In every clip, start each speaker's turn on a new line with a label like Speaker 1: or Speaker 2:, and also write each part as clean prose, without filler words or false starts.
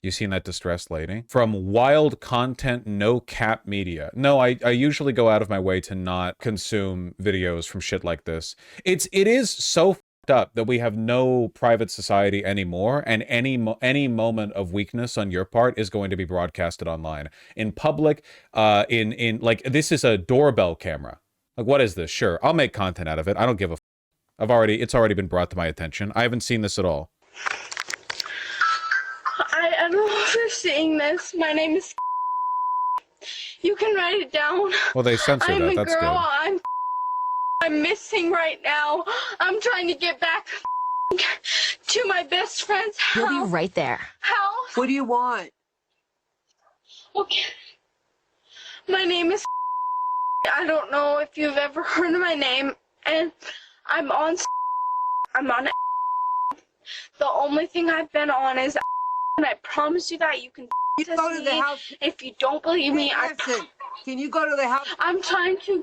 Speaker 1: You seen that distressed lady? From Wild Content No Cap Media. No, I usually go out of my way to not consume videos from shit like this. It is so fucked up that we have no private society anymore, and any moment of weakness on your part is going to be broadcasted online. In public, in like, this is a doorbell camera. Like, what is this? Sure, I'll make content out of it. I don't give a it's already been brought to my attention. I haven't seen this at all.
Speaker 2: I don't know if you're seeing this. My name is. You can write it down.
Speaker 1: Well, they censor that. That's
Speaker 2: girl.
Speaker 1: good.
Speaker 2: I'm missing right now. I'm trying to get back to my best friend's house.
Speaker 3: You'll be right there.
Speaker 2: House.
Speaker 4: What do you want?
Speaker 2: Okay. My name is. I don't know if you've ever heard of my name, and I'm on. The only thing I've been on is. And I promise you that you can
Speaker 4: You go to the house.
Speaker 2: If you don't believe me,
Speaker 4: Listen, can you go to the house?
Speaker 2: I'm trying to.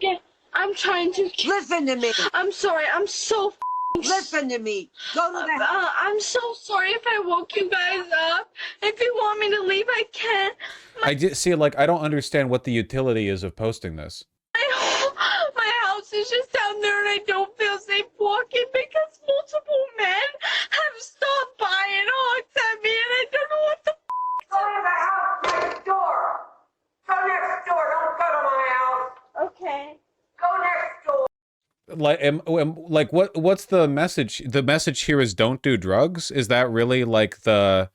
Speaker 4: Listen to me.
Speaker 2: I'm sorry. I'm so.
Speaker 4: Listen to me. Go to the house.
Speaker 2: I'm so sorry if I woke you guys up. If you want me to leave, I can.
Speaker 1: I just see, like, I don't understand what the utility is of posting this.
Speaker 2: My house is just down there, and I don't feel safe walking because multiple men have stopped by and honked at me, and I don't know what the.
Speaker 4: Go to the house next door. Go next door. Don't go to my house.
Speaker 2: Okay.
Speaker 4: Go next door.
Speaker 1: Like, what's the message? The message here is don't do drugs? Is that really like the...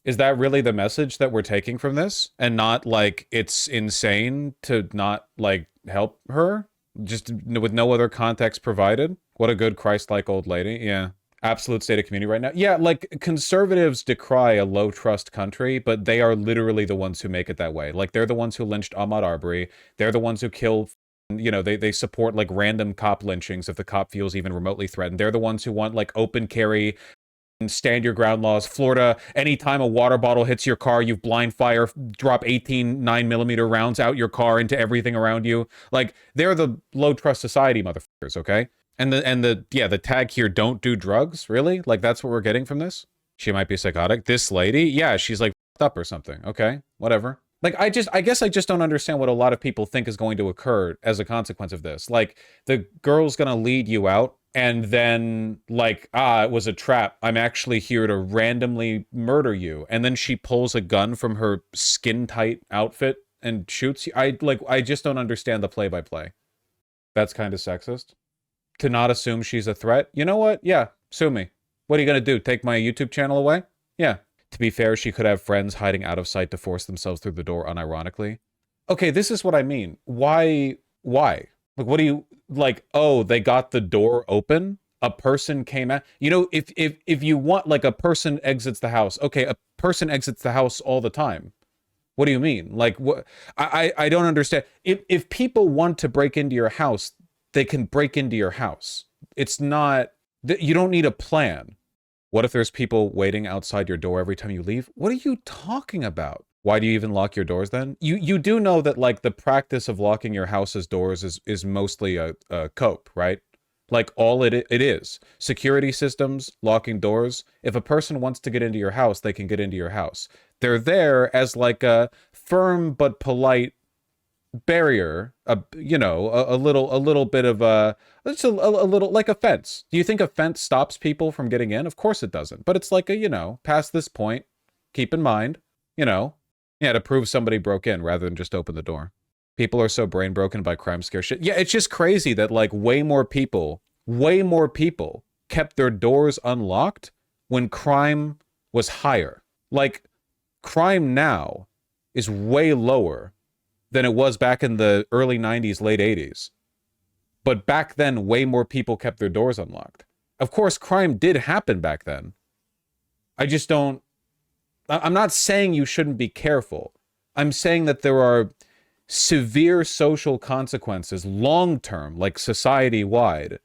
Speaker 1: Is that really the message that we're taking from this? And not like it's insane to not like help her? Just with no other context provided? What a good Christ-like old lady. Yeah. Absolute state of community right now. Yeah, like, conservatives decry a low-trust country, but they are literally the ones who make it that way. Like, they're the ones who lynched Ahmaud Arbery. They're the ones who kill... You know, they support, like, random cop lynchings if the cop feels even remotely threatened. They're the ones who want, like, open carry and stand your ground laws. Florida, anytime a water bottle hits your car, you blind fire, drop 18 9mm rounds out your car into everything around you. Like, they're the low-trust society motherfuckers, okay? And the tag here, don't do drugs? Really? Like, that's what we're getting from this? She might be psychotic. This lady? Yeah, she's, like, f***ed up or something. Okay, whatever. Like, I guess I just don't understand what a lot of people think is going to occur as a consequence of this. Like, the girl's gonna lead you out, and then, like, it was a trap. I'm actually here to randomly murder you. And then she pulls a gun from her skin-tight outfit and shoots you. I just don't understand the play-by-play. That's kind of sexist. To not assume she's a threat? You know what? Yeah, sue me. What are you gonna do? Take my YouTube channel away? Yeah. To be fair, she could have friends hiding out of sight to force themselves through the door unironically. Okay, this is what I mean. Why? Like, what do you... Like, oh, they got the door open? A person came out... You know, if you want, like, a person exits the house. Okay, a person exits the house all the time. What do you mean? Like, what... I don't understand. If people want to break into your house, they can break into your house. It's not... You don't need a plan. What if there's people waiting outside your door every time you leave? What are you talking about? Why do you even lock your doors then? You do know that, like, the practice of locking your house's doors is mostly a cope, right? Like, all it is. Security systems, locking doors. If a person wants to get into your house, they can get into your house. They're there as, like, a firm but polite barrier, you know, a little bit of it's a little like a fence. Do you think a fence stops people from getting in? Of course it doesn't. But it's like a, you know, past this point, keep in mind, you know, yeah, to prove somebody broke in rather than just open the door. People are so brain broken by crime scare shit. Yeah, it's just crazy that, like, way more people kept their doors unlocked when crime was higher. Like, crime now is way lower than it was back in the early 90s, late 80s. But back then, way more people kept their doors unlocked. Of course, crime did happen back then. I just don't... I'm not saying you shouldn't be careful. I'm saying that there are severe social consequences, long-term, like society-wide,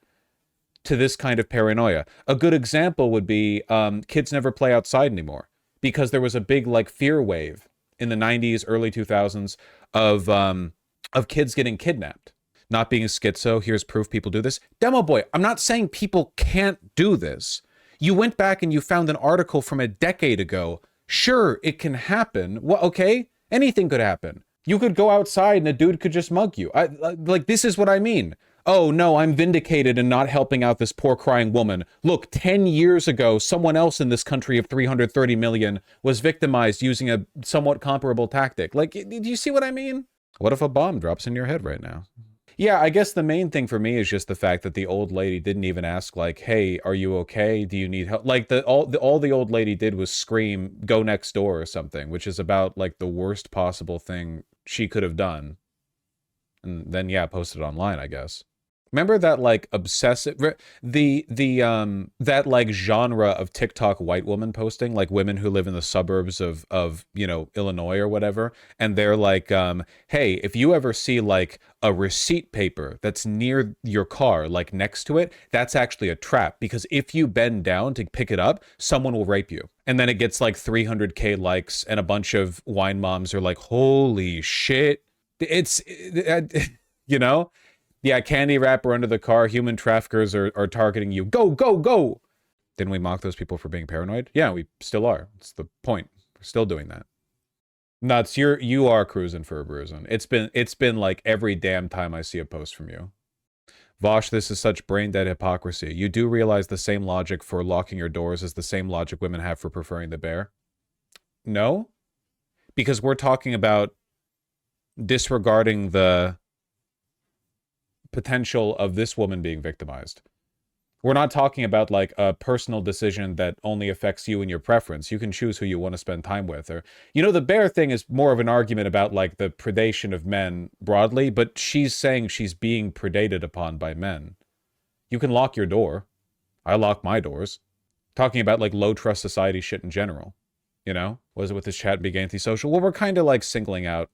Speaker 1: to this kind of paranoia. A good example would be kids never play outside anymore because there was a big, like, fear wave in the 90s, early 2000s of kids getting kidnapped. Not being schizo, here's proof people do this. Demo Boy, I'm not saying people can't do this. You went back and you found an article from a decade ago Sure, it can happen. Well, okay, anything could happen. You could go outside and a dude could just mug you. Like, this is what I mean. Oh, no, I'm vindicated in not helping out this poor crying woman. Look, 10 years ago, someone else in this country of 330 million was victimized using a somewhat comparable tactic. Like, do you see what I mean? What if a bomb drops in your head right now? Yeah, I guess the main thing for me is just the fact that the old lady didn't even ask, like, hey, are you okay? Do you need help? Like, all the old lady did was scream, go next door or something, which is about, like, the worst possible thing she could have done. And then, yeah, post it online, I guess. Remember that, like, obsessive, that, like, genre of TikTok white woman posting, like women who live in the suburbs of, you know, Illinois or whatever, and they're like, hey, if you ever see, like, a receipt paper that's near your car, like, next to it, that's actually a trap, because if you bend down to pick it up, someone will rape you. And then it gets, like, 300K likes, and a bunch of wine moms are like, holy shit. It's, you know? Yeah, candy wrapper under the car. Human traffickers are targeting you. Go, go, go. Didn't we mock those people for being paranoid? Yeah, we still are. It's the point. We're still doing that. Nuts, you are cruising for a bruising. It's been like every damn time I see a post from you. Vosh, this is such brain-dead hypocrisy. You do realize the same logic for locking your doors is the same logic women have for preferring the bear? No? Because we're talking about disregarding the potential of this woman being victimized. We're not talking about like a personal decision that only affects you and your preference. You can choose who you want to spend time with. Or, you know, the bear thing is more of an argument about like the predation of men broadly, but she's saying she's being predated upon by men. You can lock your door. I lock my doors. Talking about like low trust society shit in general. You know? Was it with this chat being antisocial? Well, we're kind of like singling out,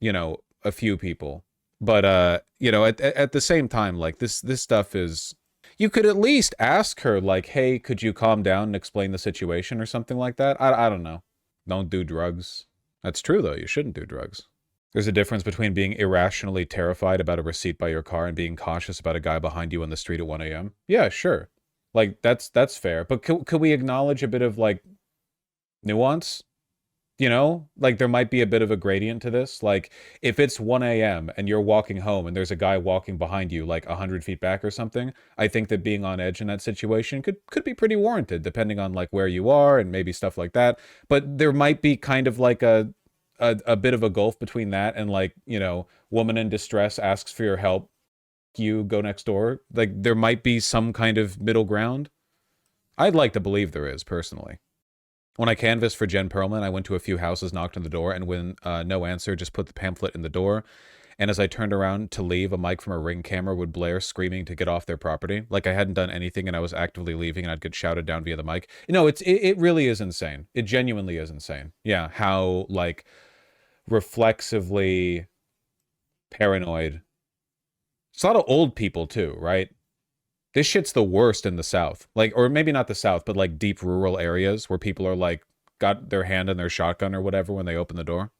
Speaker 1: you know, a few people. But, you know, at the same time, like, this stuff is... You could at least ask her, like, hey, could you calm down and explain the situation or something like that? I don't know. Don't do drugs. That's true, though. You shouldn't do drugs. There's a difference between being irrationally terrified about a receipt by your car and being cautious about a guy behind you on the street at 1 a.m. Yeah, sure. Like, that's fair. But could we acknowledge a bit of, like, nuance? You know, like there might be a bit of a gradient to this. Like if it's 1 a.m. and you're walking home and there's a guy walking behind you like 100 feet back or something, I think that being on edge in that situation could be pretty warranted depending on like where you are and maybe stuff like that. But there might be kind of like a bit of a gulf between that and like, you know, woman in distress asks for your help, you go next door. Like there might be some kind of middle ground. I'd like to believe there is personally. When I canvassed for Jen Perlman, I went to a few houses, knocked on the door, and when no answer, just put the pamphlet in the door. And as I turned around to leave, a mic from a Ring camera would blare, screaming to get off their property. Like I hadn't done anything and I was actively leaving and I'd get shouted down via the mic. No, it really is insane. It genuinely is insane. Yeah, how, like, reflexively paranoid. It's a lot of old people, too, right? This shit's the worst in the South. Like, or maybe not the South, but like deep rural areas where people are like, got their hand in their shotgun or whatever when they open the door. To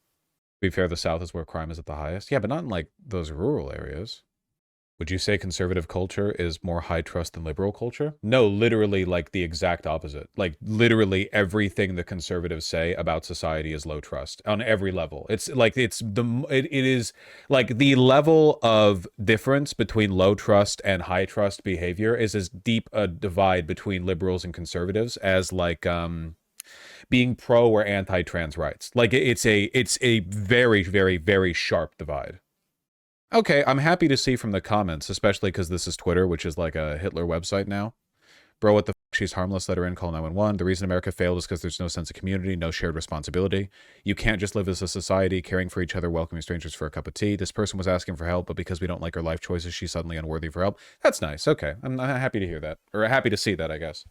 Speaker 1: be fair, the South is where crime is at the highest. Yeah, but not in like those rural areas. Would you say conservative culture is more high trust than liberal culture? No, literally like the exact opposite. Like literally everything the conservatives say about society is low trust on every level. It's like it is like the level of difference between low trust and high trust behavior is as deep a divide between liberals and conservatives as like being pro or anti-trans rights. Like it's a very, very, very sharp divide. Okay, I'm happy to see from the comments, especially because this is Twitter, which is like a Hitler website now. Bro, what the f***? She's harmless, let her in, call 911. The reason America failed is because there's no sense of community, no shared responsibility. You can't just live as a society, caring for each other, welcoming strangers for a cup of tea. This person was asking for help, but because we don't like her life choices, she's suddenly unworthy for help. That's nice, okay. I'm happy to hear that. Or happy to see that, I guess.